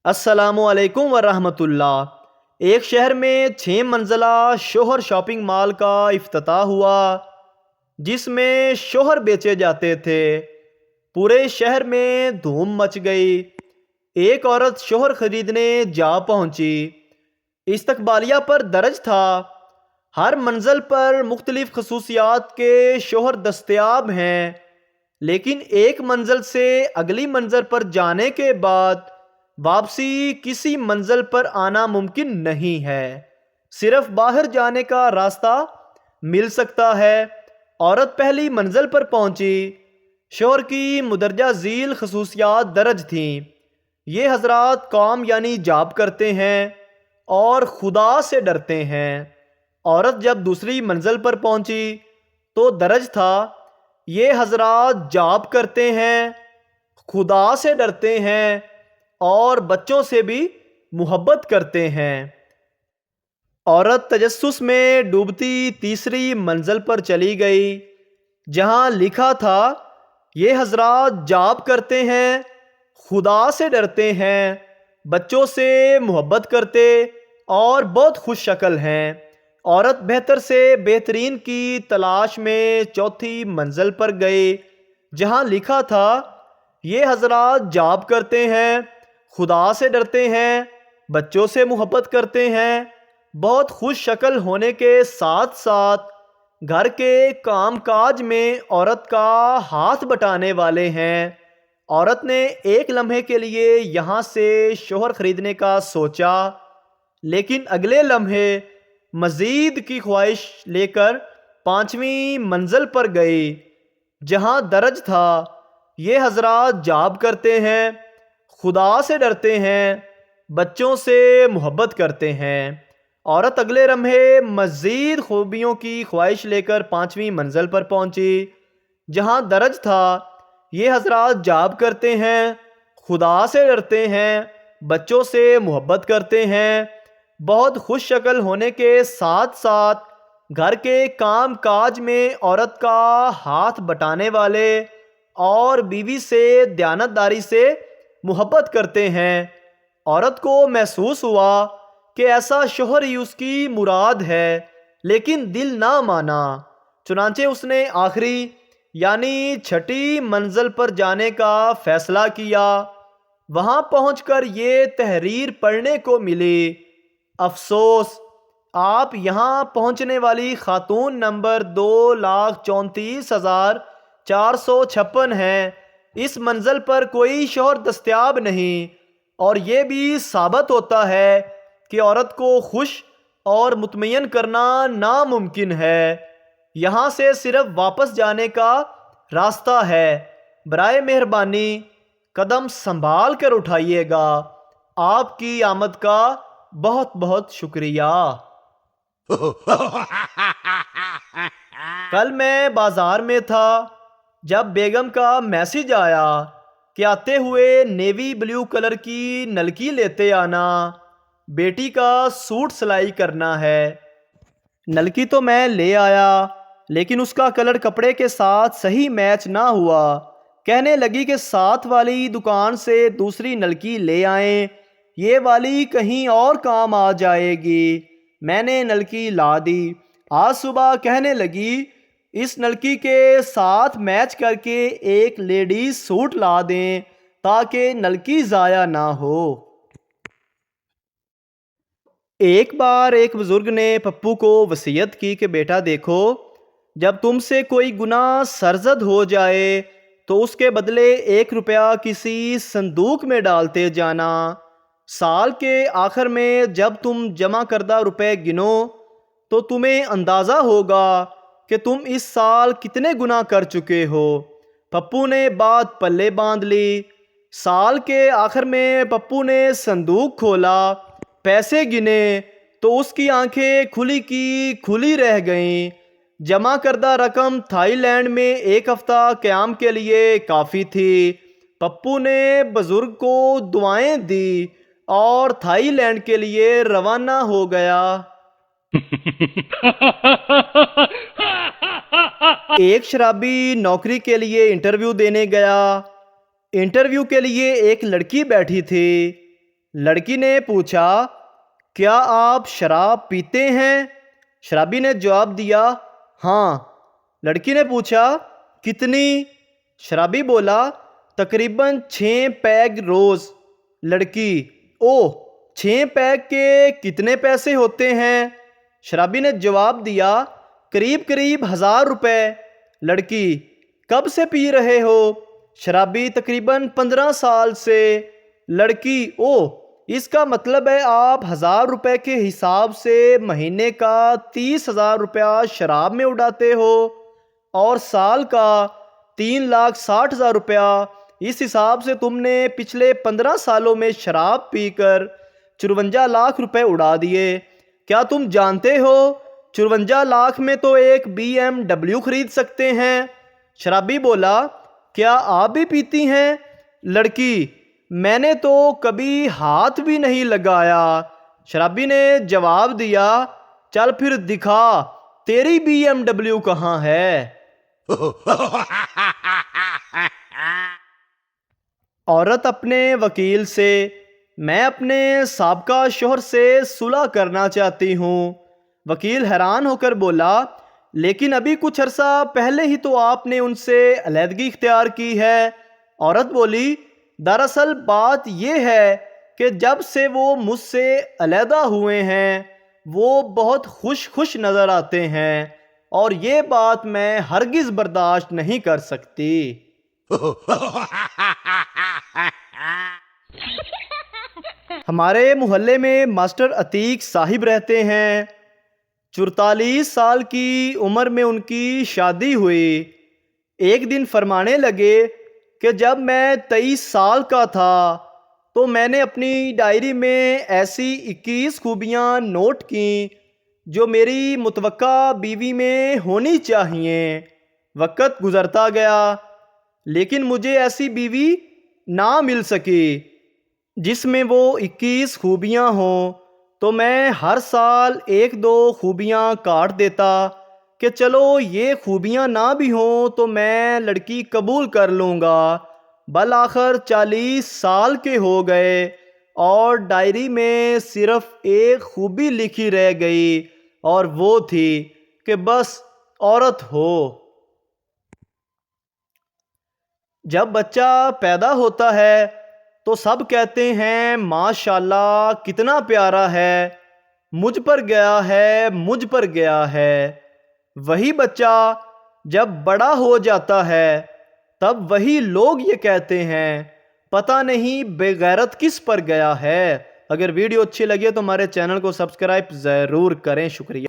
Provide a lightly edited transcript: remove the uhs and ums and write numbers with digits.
السلام علیکم ورحمۃ اللہ۔ ایک شہر میں 6 منزلہ شوہر شاپنگ مال کا افتتاح ہوا جس میں شوہر بیچے جاتے تھے۔ پورے شہر میں دھوم مچ گئی۔ ایک عورت شوہر خریدنے جا پہنچی۔ استقبالیہ پر درج تھا، ہر منزل پر مختلف خصوصیات کے شوہر دستیاب ہیں، لیکن ایک منزل سے اگلی منزل پر جانے کے بعد واپسی کسی منزل پر آنا ممکن نہیں ہے، صرف باہر جانے کا راستہ مل سکتا ہے۔ عورت پہلی منزل پر پہنچی۔ شوہر کی مندرجہ ذیل خصوصیات درج تھیں۔ یہ حضرات کام یعنی جاب کرتے ہیں اور خدا سے ڈرتے ہیں۔ عورت جب دوسری منزل پر پہنچی تو درج تھا، یہ حضرات جاب کرتے ہیں، خدا سے ڈرتے ہیں اور بچوں سے بھی محبت کرتے ہیں۔ عورت تجسس میں ڈوبتی تیسری منزل پر چلی گئی، جہاں لکھا تھا، یہ حضرات جاب کرتے ہیں، خدا سے ڈرتے ہیں، بچوں سے محبت کرتے اور بہت خوش شکل ہیں۔ عورت بہتر سے بہترین کی تلاش میں چوتھی منزل پر گئی، جہاں لکھا تھا، یہ حضرات جاب کرتے ہیں، خدا سے ڈرتے ہیں، بچوں سے محبت کرتے ہیں، بہت خوش شکل ہونے کے ساتھ ساتھ گھر کے کام کاج میں عورت کا ہاتھ بٹانے والے ہیں۔ عورت نے ایک لمحے کے لیے یہاں سے شوہر خریدنے کا سوچا، لیکن اگلے لمحے مزید کی خواہش لے کر 5ویں منزل پر گئی، جہاں درج تھا، یہ حضرات جاب کرتے ہیں، خدا سے ڈرتے ہیں، بچوں سے محبت کرتے ہیں۔ عورت اگلے لمحے مزید خوبیوں کی خواہش لے کر 5ویں منزل پر پہنچی، جہاں درج تھا، یہ حضرات جاب کرتے ہیں، خدا سے ڈرتے ہیں، بچوں سے محبت کرتے ہیں، بہت خوش شکل ہونے کے ساتھ ساتھ گھر کے کام کاج میں عورت کا ہاتھ بٹانے والے اور بیوی سے دیانتداری سے محبت کرتے ہیں۔ عورت کو محسوس ہوا کہ ایسا شوہر ہی اس کی مراد ہے، لیکن دل نہ مانا۔ چنانچہ اس نے آخری یعنی 6ٹی منزل پر جانے کا فیصلہ کیا۔ وہاں پہنچ کر یہ تحریر پڑھنے کو ملی، افسوس، آپ یہاں پہنچنے والی خاتون نمبر 2,34,456 ہیں۔ اس منزل پر کوئی شوہر دستیاب نہیں، اور یہ بھی ثابت ہوتا ہے کہ عورت کو خوش اور مطمئن کرنا ناممکن ہے۔ یہاں سے صرف واپس جانے کا راستہ ہے۔ برائے مہربانی قدم سنبھال کر اٹھائیے گا۔ آپ کی آمد کا بہت بہت شکریہ۔ کل میں بازار میں تھا جب بیگم کا میسج آیا کہ آتے ہوئے نیوی بلیو کلر کی نلکی لیتے آنا، بیٹی کا سوٹ سلائی کرنا ہے۔ نلکی تو میں لے آیا، لیکن اس کا کلر کپڑے کے ساتھ صحیح میچ نہ ہوا۔ کہنے لگی کہ ساتھ والی دکان سے دوسری نلکی لے آئیں، یہ والی کہیں اور کام آ جائے گی۔ میں نے نلکی لا دی۔ آج صبح کہنے لگی، اس نلکی کے ساتھ میچ کر کے ایک لیڈیز سوٹ لا دیں تاکہ نلکی ضائع نہ ہو۔ ایک بار ایک بزرگ نے پپو کو وصیت کی کہ بیٹا دیکھو، جب تم سے کوئی گناہ سرزد ہو جائے تو اس کے بدلے 1 روپیہ کسی صندوق میں ڈالتے جانا۔ سال کے آخر میں جب تم جمع کردہ روپے گنو تو تمہیں اندازہ ہوگا کہ تم اس سال کتنے گناہ کر چکے ہو۔ پپو نے بات پلے باندھ لی۔ سال کے آخر میں پپو نے صندوق کھولا، پیسے گنے تو اس کی آنکھیں کھلی کی کھلی رہ گئیں۔ جمع کردہ رقم تھائی لینڈ میں 1 ہفتہ قیام کے لیے کافی تھی۔ پپو نے بزرگ کو دعائیں دی اور تھائی لینڈ کے لیے روانہ ہو گیا۔ ایک شرابی نوکری کے لیے انٹرویو دینے گیا۔ انٹرویو کے لیے ایک لڑکی بیٹھی تھی۔ لڑکی نے پوچھا کیا آپ شراب پیتے ہیں؟ شرابی نے جواب دیا ہاں۔ لڑکی نے پوچھا کتنی؟ شرابی بولا تقریباً 6 پیگ روز۔ لڑکی اوہ 6 پیگ کے کتنے پیسے ہوتے ہیں؟ شرابی نے جواب دیا قریب 1000 روپے۔ لڑکی کب سے پی رہے ہو؟ شرابی تقریباً 15 سال سے۔ لڑکی اوہ اس کا مطلب ہے آپ 1000 روپے کے حساب سے مہینے کا 30,000 روپیہ شراب میں اڑاتے ہو اور سال کا 3,60,000 روپیہ۔ اس حساب سے تم نے پچھلے 15 سالوں میں شراب پی کر 54 لاکھ روپے اڑا دیے۔ کیا تم جانتے ہو 54 لاکھ میں تو ایک BMW خرید سکتے ہیں؟ شرابی بولا کیا آپ بھی پیتی ہیں؟ لڑکی میں نے تو کبھی ہاتھ بھی نہیں لگایا۔ شرابی نے جواب دیا چل پھر دکھا تیری BMW کہاں ہے؟ عورت اپنے وکیل سے میں اپنے سابقہ شوہر سے صلح کرنا چاہتی ہوں۔ وکیل حیران ہو کر بولا لیکن ابھی کچھ عرصہ پہلے ہی تو آپ نے ان سے علیحدگی اختیار کی ہے۔ عورت بولی دراصل بات یہ ہے کہ جب سے وہ مجھ سے علیحدہ ہوئے ہیں وہ بہت خوش نظر آتے ہیں اور یہ بات میں ہرگز برداشت نہیں کر سکتی۔ ہمارے محلے میں ماسٹر عتیق صاحب رہتے ہیں۔ 44 سال کی عمر میں ان کی شادی ہوئی۔ ایک دن فرمانے لگے کہ جب میں 23 سال کا تھا تو میں نے اپنی ڈائری میں ایسی 21 خوبیاں نوٹ کیں جو میری متوقع بیوی میں ہونی چاہیے۔ وقت گزرتا گیا لیکن مجھے ایسی بیوی نہ مل سکی جس میں وہ 21 خوبیاں ہوں، تو میں ہر سال 1-2 خوبیاں کاٹ دیتا کہ چلو یہ خوبیاں نہ بھی ہوں تو میں لڑکی قبول کر لوں گا۔ بالآخر 40 سال کے ہو گئے اور ڈائری میں صرف ایک خوبی لکھی رہ گئی اور وہ تھی کہ بس عورت ہو۔ جب بچہ پیدا ہوتا ہے تو سب کہتے ہیں ماشاءاللہ کتنا پیارا ہے، مجھ پر گیا ہے، مجھ پر گیا ہے۔ وہی بچہ جب بڑا ہو جاتا ہے تب وہی لوگ یہ کہتے ہیں پتہ نہیں بے غیرت کس پر گیا ہے۔ اگر ویڈیو اچھی لگے تو ہمارے چینل کو سبسکرائب ضرور کریں۔ شکریہ۔